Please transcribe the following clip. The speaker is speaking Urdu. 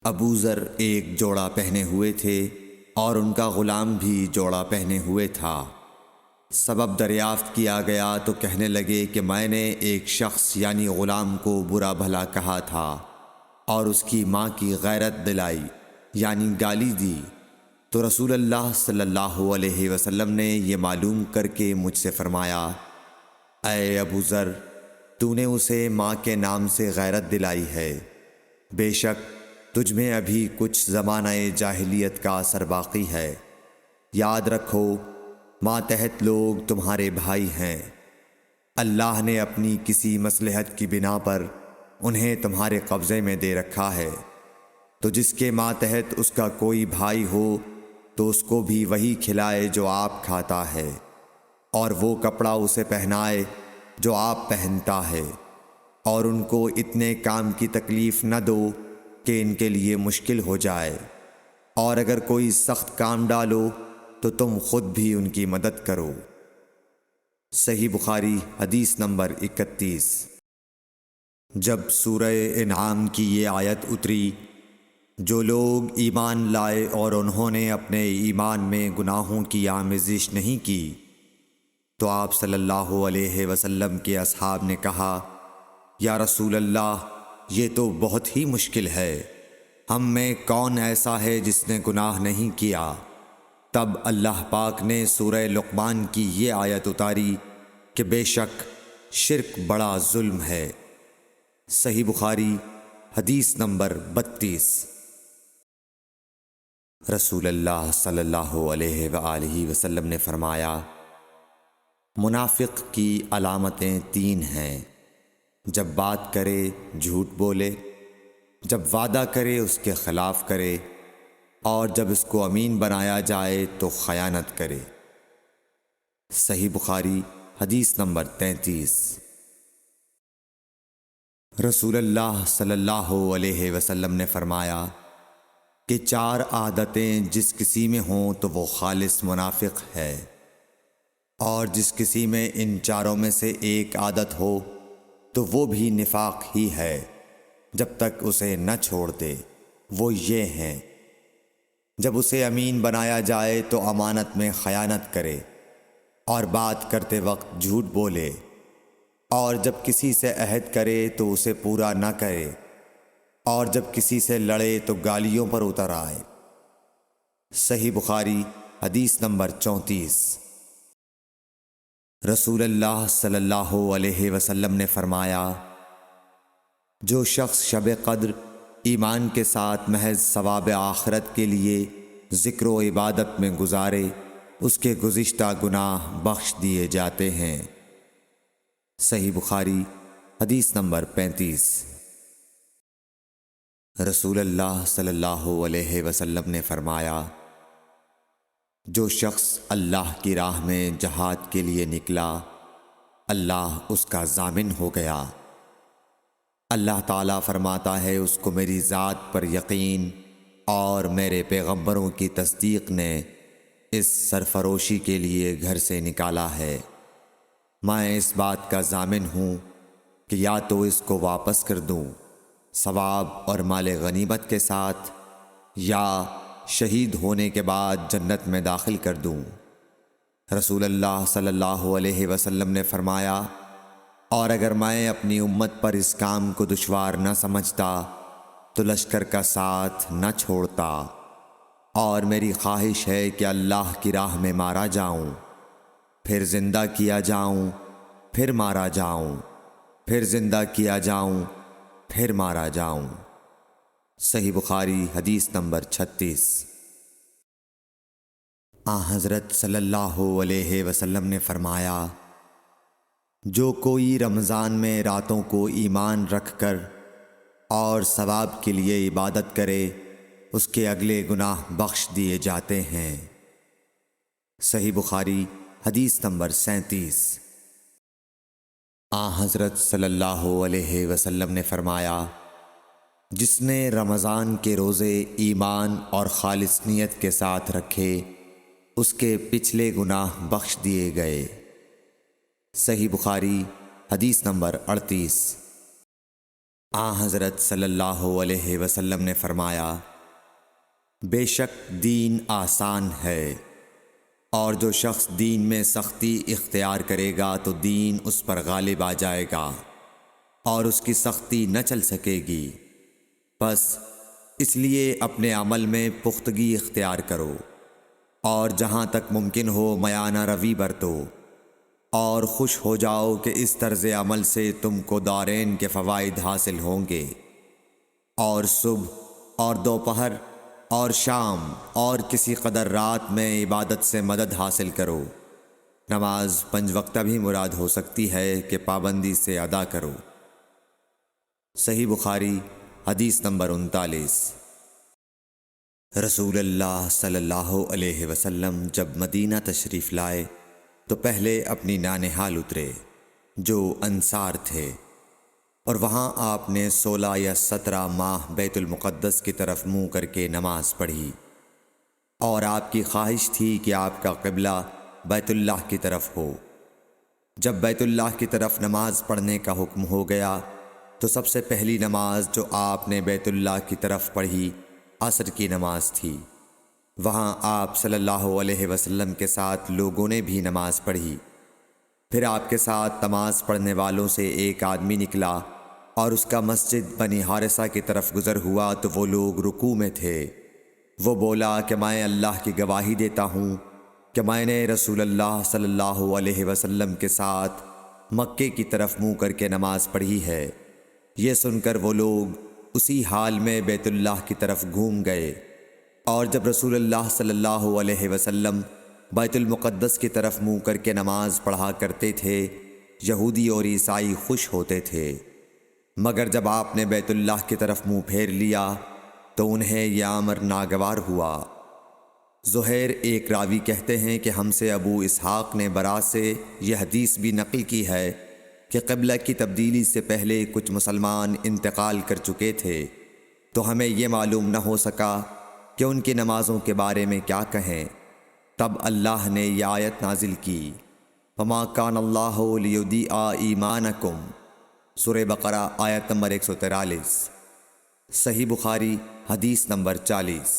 ابو ذر ایک جوڑا پہنے ہوئے تھے اور ان کا غلام بھی جوڑا پہنے ہوئے تھا۔ سبب دریافت کیا گیا تو کہنے لگے کہ میں نے ایک شخص یعنی غلام کو برا بھلا کہا تھا اور اس کی ماں کی غیرت دلائی یعنی گالی دی، تو رسول اللہ صلی اللہ علیہ وسلم نے یہ معلوم کر کے مجھ سے فرمایا، اے ابو ذر، تو نے اسے ماں کے نام سے غیرت دلائی ہے، بے شک تجھ میں ابھی کچھ زمانہ جاہلیت کا اثر باقی ہے۔ یاد رکھو ماتحت لوگ تمہارے بھائی ہیں، اللہ نے اپنی کسی مصلحت کی بنا پر انہیں تمہارے قبضے میں دے رکھا ہے، تو جس کے ماتحت اس کا کوئی بھائی ہو تو اس کو بھی وہی کھلائے جو آپ کھاتا ہے، اور وہ کپڑا اسے پہنائے جو آپ پہنتا ہے، اور ان کو اتنے کام کی تکلیف نہ دو کہ ان کے لیے مشکل ہو جائے، اور اگر کوئی سخت کام ڈالو تو تم خود بھی ان کی مدد کرو۔ صحیح بخاری حدیث نمبر 31۔ جب سورہ انعام کی یہ آیت اتری، جو لوگ ایمان لائے اور انہوں نے اپنے ایمان میں گناہوں کی آمیزش نہیں کی، تو آپ صلی اللہ علیہ وسلم کے اصحاب نے کہا، یا رسول اللہ، یہ تو بہت ہی مشکل ہے، ہم میں کون ایسا ہے جس نے گناہ نہیں کیا؟ تب اللہ پاک نے سورہ لقمان کی یہ آیت اتاری کہ بے شک شرک بڑا ظلم ہے۔ صحیح بخاری حدیث نمبر 32۔ رسول اللہ صلی اللہ علیہ وآلہ وسلم نے فرمایا، منافق کی علامتیں 3 ہیں، جب بات کرے جھوٹ بولے، جب وعدہ کرے اس کے خلاف کرے، اور جب اس کو امین بنایا جائے تو خیانت کرے۔ صحیح بخاری حدیث نمبر 33۔ رسول اللہ صلی اللہ علیہ وسلم نے فرمایا کہ 4 عادتیں جس کسی میں ہوں تو وہ خالص منافق ہے، اور جس کسی میں ان 4 میں سے ایک عادت ہو تو وہ بھی نفاق ہی ہے جب تک اسے نہ چھوڑ دے۔ وہ یہ ہیں، جب اسے امین بنایا جائے تو امانت میں خیانت کرے، اور بات کرتے وقت جھوٹ بولے، اور جب کسی سے عہد کرے تو اسے پورا نہ کرے، اور جب کسی سے لڑے تو گالیوں پر اتر آئے۔ صحیح بخاری حدیث نمبر 34۔ رسول اللہ صلی اللہ علیہ وسلم نے فرمایا، جو شخص شب قدر ایمان کے ساتھ محض ثواب آخرت کے لیے ذکر و عبادت میں گزارے، اس کے گزشتہ گناہ بخش دیے جاتے ہیں۔ صحیح بخاری حدیث نمبر 35۔ رسول اللہ صلی اللہ علیہ وسلم نے فرمایا، جو شخص اللہ کی راہ میں جہاد کے لیے نکلا، اللہ اس کا ضامن ہو گیا۔ اللہ تعالیٰ فرماتا ہے، اس کو میری ذات پر یقین اور میرے پیغمبروں کی تصدیق نے اس سرفروشی کے لیے گھر سے نکالا ہے۔ میں اس بات کا ضامن ہوں کہ یا تو اس کو واپس کر دوں ثواب اور مال غنیمت کے ساتھ، یا شہید ہونے کے بعد جنت میں داخل کر دوں۔ رسول اللہ صلی اللہ علیہ وسلم نے فرمایا، اور اگر میں اپنی امت پر اس کام کو دشوار نہ سمجھتا تو لشکر کا ساتھ نہ چھوڑتا، اور میری خواہش ہے کہ اللہ کی راہ میں مارا جاؤں، پھر زندہ کیا جاؤں، پھر مارا جاؤں، پھر زندہ کیا جاؤں، پھر مارا جاؤں۔ صحیح بخاری حدیث نمبر 36۔ حضرت صلی اللہ علیہ وسلم نے فرمایا، جو کوئی رمضان میں راتوں کو ایمان رکھ کر اور ثواب کے لیے عبادت کرے، اس کے اگلے گناہ بخش دیے جاتے ہیں۔ صحیح بخاری حدیث نمبر 37۔ حضرت صلی اللہ علیہ وسلم نے فرمایا، جس نے رمضان کے روزے ایمان اور خالص نیت کے ساتھ رکھے، اس کے پچھلے گناہ بخش دیے گئے۔ صحیح بخاری حدیث نمبر 38۔ حضرت صلی اللہ علیہ وسلم نے فرمایا، بے شک دین آسان ہے، اور جو شخص دین میں سختی اختیار کرے گا تو دین اس پر غالب آ جائے گا اور اس کی سختی نہ چل سکے گی۔ بس اس لیے اپنے عمل میں پختگی اختیار کرو اور جہاں تک ممکن ہو میانہ روی برتو، اور خوش ہو جاؤ کہ اس طرز عمل سے تم کو دارین کے فوائد حاصل ہوں گے، اور صبح اور دوپہر اور شام اور کسی قدر رات میں عبادت سے مدد حاصل کرو۔ نماز 5 وقتہ بھی مراد ہو سکتی ہے کہ پابندی سے ادا کرو۔ صحیح بخاری حدیث نمبر 39۔ رسول اللہ صلی اللہ علیہ وسلم جب مدینہ تشریف لائے تو پہلے اپنی نانہال اترے جو انصار تھے، اور وہاں آپ نے 16 یا 17 ماہ بیت المقدس کی طرف منہ کر کے نماز پڑھی، اور آپ کی خواہش تھی کہ آپ کا قبلہ بیت اللہ کی طرف ہو۔ جب بیت اللہ کی طرف نماز پڑھنے کا حکم ہو گیا تو سب سے پہلی نماز جو آپ نے بیت اللہ کی طرف پڑھی عصر کی نماز تھی۔ وہاں آپ صلی اللہ علیہ وسلم کے ساتھ لوگوں نے بھی نماز پڑھی۔ پھر آپ کے ساتھ نماز پڑھنے والوں سے ایک آدمی نکلا اور اس کا مسجد بنی حارثہ کی طرف گزر ہوا تو وہ لوگ رکوع میں تھے۔ وہ بولا کہ میں اللہ کی گواہی دیتا ہوں کہ میں نے رسول اللہ صلی اللہ علیہ وسلم کے ساتھ مکے کی طرف منہ کر کے نماز پڑھی ہے۔ یہ سن کر وہ لوگ اسی حال میں بیت اللہ کی طرف گھوم گئے، اور جب رسول اللہ صلی اللہ علیہ وسلم بیت المقدس کی طرف منہ کر کے نماز پڑھا کرتے تھے، یہودی اور عیسائی خوش ہوتے تھے، مگر جب آپ نے بیت اللہ کی طرف منہ پھیر لیا تو انہیں یہ امر ناگوار ہوا۔ زہیر ایک راوی کہتے ہیں کہ ہم سے ابو اسحاق نے برا سے یہ حدیث بھی نقل کی ہے کہ قبلہ کی تبدیلی سے پہلے کچھ مسلمان انتقال کر چکے تھے، تو ہمیں یہ معلوم نہ ہو سکا کہ ان کی نمازوں کے بارے میں کیا کہیں۔ تب اللہ نے یہ آیت نازل کی، وَمَا كَانَ اللَّهُ لِيُضِيعَ إِيمَانَكُمْ، سورہ بقرہ آیت نمبر 143۔ صحیح بخاری حدیث نمبر 40۔